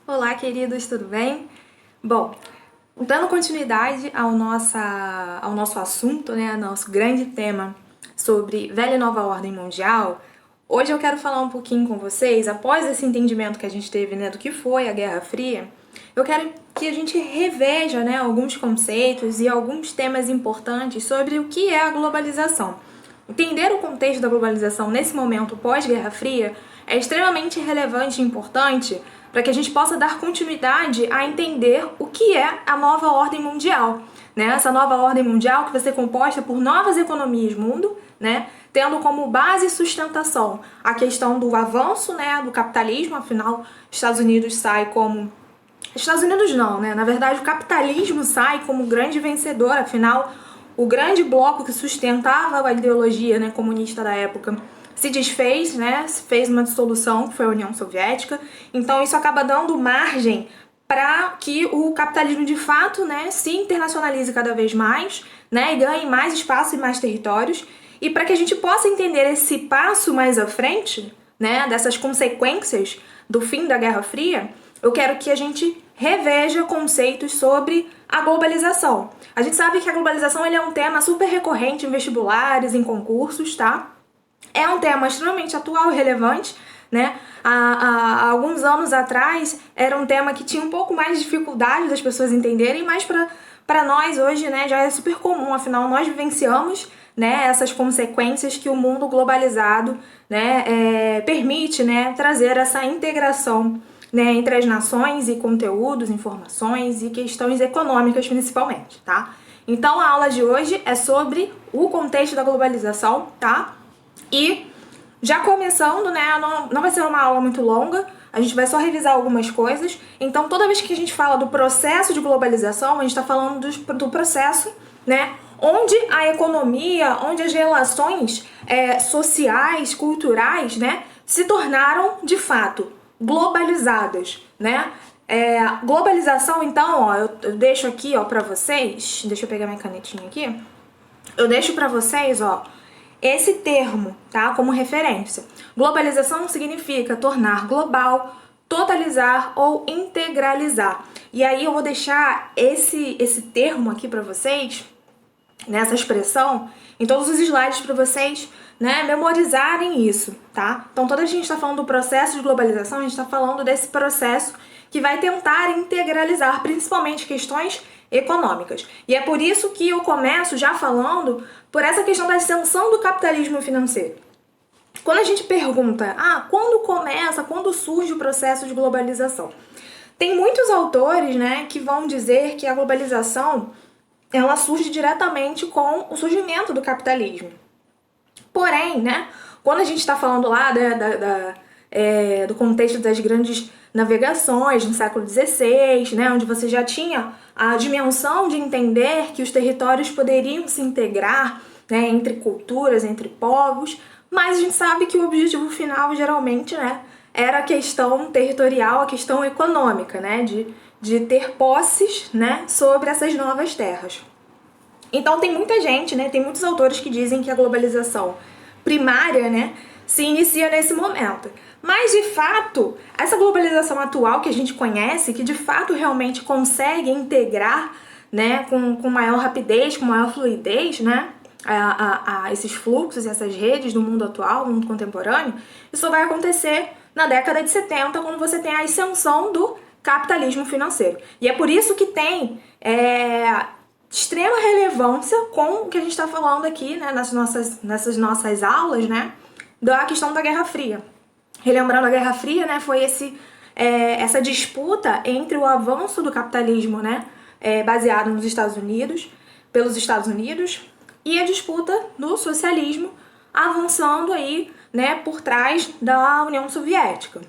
Olá, queridos, tudo bem? Bom, dando continuidade ao nosso assunto, né, ao nosso grande tema sobre velha e nova ordem mundial, hoje eu quero falar um pouquinho com vocês, após esse entendimento que a gente teve, né, do que foi a Guerra Fria, eu quero que a gente reveja, né, alguns conceitos e alguns temas importantes sobre o que é a globalização. Entender o contexto da globalização nesse momento pós-Guerra Fria é extremamente relevante e importante para que a gente possa dar continuidade a entender o que é a nova ordem mundial. Né? Essa nova ordem mundial que vai ser composta por novas economias mundo, né? Tendo como base e sustentação a questão do avanço, né, do capitalismo, afinal, Estados Unidos sai como... Estados Unidos não, né? Na verdade, o capitalismo sai como grande vencedor, afinal, o grande bloco que sustentava a ideologia, né, comunista da época se desfez, né, fez uma dissolução, que foi a União Soviética. Então isso acaba dando margem para que o capitalismo de fato, né, se internacionalize cada vez mais, né, e ganhe mais espaço e mais territórios. E para que a gente possa entender esse passo mais à frente, né, dessas consequências do fim da Guerra Fria, eu quero que a gente reveja conceitos sobre a globalização. A gente sabe que a globalização ele é um tema super recorrente em vestibulares, em concursos, tá? É um tema extremamente atual e relevante, né? Há alguns anos atrás era um tema que tinha um pouco mais de dificuldade das pessoas entenderem, mas para nós hoje, né, já é super comum, afinal nós vivenciamos, né, essas consequências que o mundo globalizado, né, permite, né, trazer essa integração, né, entre as nações e conteúdos, informações e questões econômicas principalmente, tá? Então a aula de hoje é sobre o contexto da globalização, tá? E já começando, né, não vai ser uma aula muito longa, a gente vai só revisar algumas coisas. Então, toda vez que a gente fala do processo de globalização, a gente está falando do processo, né, onde a economia, onde as relações sociais, culturais, né, se tornaram, de fato, globalizadas, né. Globalização, então, ó, eu deixo aqui, ó, para vocês, deixa eu pegar minha canetinha aqui, eu deixo para vocês, ó, esse termo, tá? Como referência. Globalização significa tornar global, totalizar ou integralizar. E aí eu vou deixar esse termo aqui para vocês, nessa expressão, em todos os slides para vocês, né, memorizarem isso, tá? Então, toda a gente está falando do processo de globalização, a gente está falando desse processo que vai tentar integralizar, principalmente questões econômicas. E é por isso que eu começo já falando por essa questão da ascensão do capitalismo financeiro. Quando a gente pergunta, quando surge o processo de globalização? Tem muitos autores, né, que vão dizer que a globalização ela surge diretamente com o surgimento do capitalismo. Porém, né, quando a gente está falando lá do contexto das grandes navegações no século XVI, né, onde você já tinha a dimensão de entender que os territórios poderiam se integrar, né, entre culturas, entre povos, mas a gente sabe que o objetivo final, geralmente, né, era a questão territorial, a questão econômica, né, de ter posses, né, sobre essas novas terras. Então tem muita gente, né, tem muitos autores que dizem que a globalização primária, né, se inicia nesse momento. Mas, de fato, essa globalização atual que a gente conhece, que de fato realmente consegue integrar, né, com maior rapidez, com maior fluidez, né, a esses fluxos e essas redes do mundo atual, mundo contemporâneo, isso vai acontecer na década de 70, quando você tem a ascensão do capitalismo financeiro. E é por isso que tem extrema relevância com o que a gente está falando aqui, né, nessas nossas aulas, né, da questão da Guerra Fria. Relembrando, a Guerra Fria, né, foi essa disputa entre o avanço do capitalismo, né, baseado nos Estados Unidos, pelos Estados Unidos, e a disputa do socialismo avançando aí, né, por trás da União Soviética.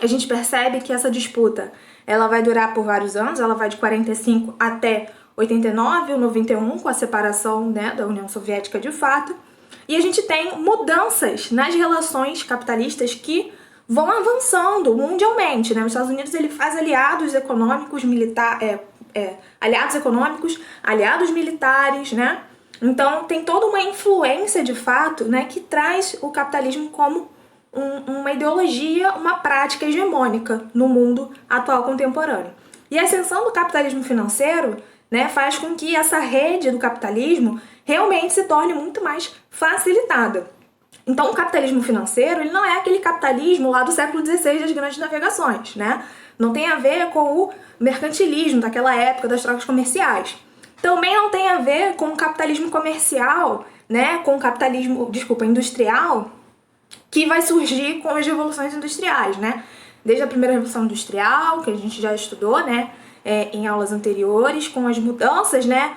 A gente percebe que essa disputa ela vai durar por vários anos, ela vai de 45 até 89 ou 91, com a separação, né, da União Soviética de fato. E a gente tem mudanças nas relações capitalistas que vão avançando mundialmente, né? Os Estados Unidos ele faz aliados econômicos, aliados econômicos, aliados militares, né? Então tem toda uma influência de fato, né, que traz o capitalismo como uma ideologia, uma prática hegemônica no mundo atual contemporâneo. E a ascensão do capitalismo financeiro, né, faz com que essa rede do capitalismo realmente se torne muito mais facilitada. Então, o capitalismo financeiro, ele não é aquele capitalismo lá do século XVI das grandes navegações, né? Não tem a ver com o mercantilismo daquela época das trocas comerciais. Também não tem a ver com o capitalismo comercial, né? Com o capitalismo, industrial, que vai surgir com as revoluções industriais, né? Desde a primeira revolução industrial, que a gente já estudou, né? Em aulas anteriores, com as mudanças, né?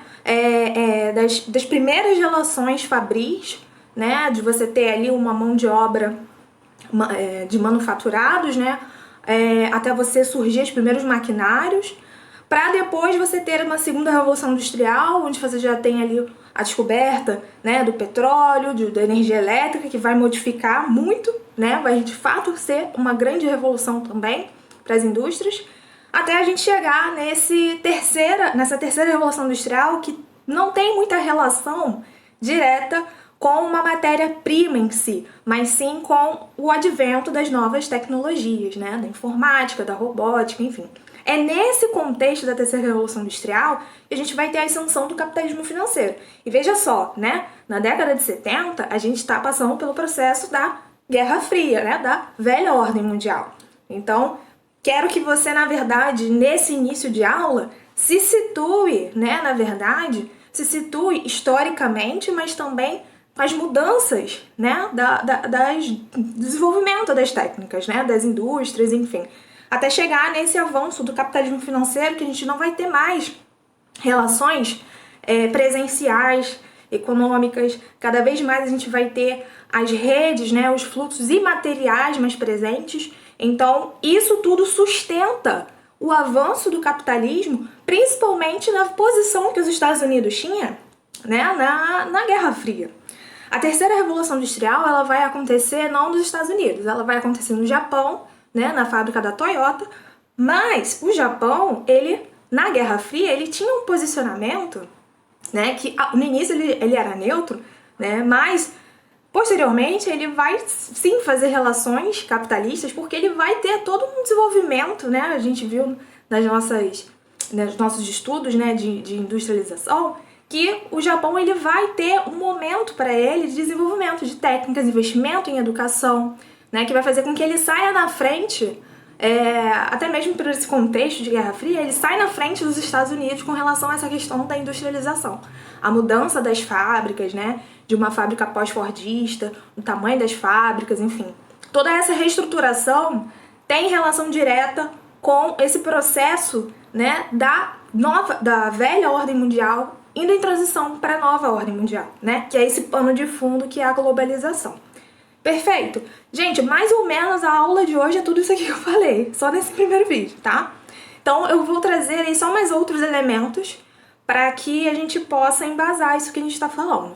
Das primeiras relações fabris, né, de você ter ali uma mão de obra de manufaturados, né, até você surgir os primeiros maquinários, para depois você ter uma segunda revolução industrial, onde você já tem ali a descoberta, né, do petróleo, da energia elétrica, que vai modificar muito, né, vai de fato ser uma grande revolução também para as indústrias, até a gente chegar nessa terceira revolução industrial, que não tem muita relação direta com uma matéria-prima em si, mas sim com o advento das novas tecnologias, né? Da informática, da robótica, enfim. É nesse contexto da terceira revolução industrial que a gente vai ter a ascensão do capitalismo financeiro. E veja só, né? Na década de 70, a gente está passando pelo processo da Guerra Fria, né? Da velha ordem mundial. Então, quero que você, na verdade, nesse início de aula, se situe, né? Na verdade, se situe historicamente, mas também as mudanças, né, do desenvolvimento das técnicas, né, das indústrias, enfim, até chegar nesse avanço do capitalismo financeiro, que a gente não vai ter mais relações presenciais, econômicas, cada vez mais a gente vai ter as redes, né, os fluxos imateriais mais presentes. Então, isso tudo sustenta o avanço do capitalismo, principalmente na posição que os Estados Unidos tinham, né, na Guerra Fria. A terceira revolução industrial, ela vai acontecer não nos Estados Unidos, ela vai acontecer no Japão, né, na fábrica da Toyota, mas o Japão, na Guerra Fria, ele tinha um posicionamento, né, que no início ele era neutro, né, mas posteriormente ele vai sim fazer relações capitalistas, porque ele vai ter todo um desenvolvimento, né, a gente viu nos nossos estudos, né, de industrialização, que o Japão ele vai ter um momento para ele de desenvolvimento de técnicas, investimento em educação, né, que vai fazer com que ele saia na frente, até mesmo por esse contexto de Guerra Fria, ele sai na frente dos Estados Unidos com relação a essa questão da industrialização. A mudança das fábricas, né, de uma fábrica pós-fordista, o tamanho das fábricas, enfim. Toda essa reestruturação tem relação direta com esse processo, né, da velha ordem mundial indo em transição para a nova ordem mundial, né? Que é esse pano de fundo que é a globalização. Perfeito? Gente, mais ou menos a aula de hoje é tudo isso aqui que eu falei, só nesse primeiro vídeo, tá? Então eu vou trazer aí só mais outros elementos para que a gente possa embasar isso que a gente está falando.